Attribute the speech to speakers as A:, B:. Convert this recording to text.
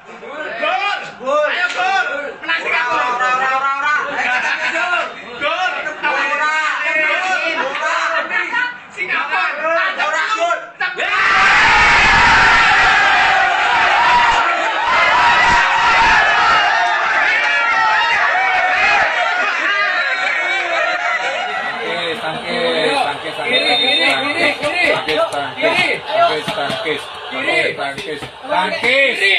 A: Gol. Ayo gol. Menang sing aku. Ora. Gol. Ora. Singapura. Ora gol.
B: Tangkis.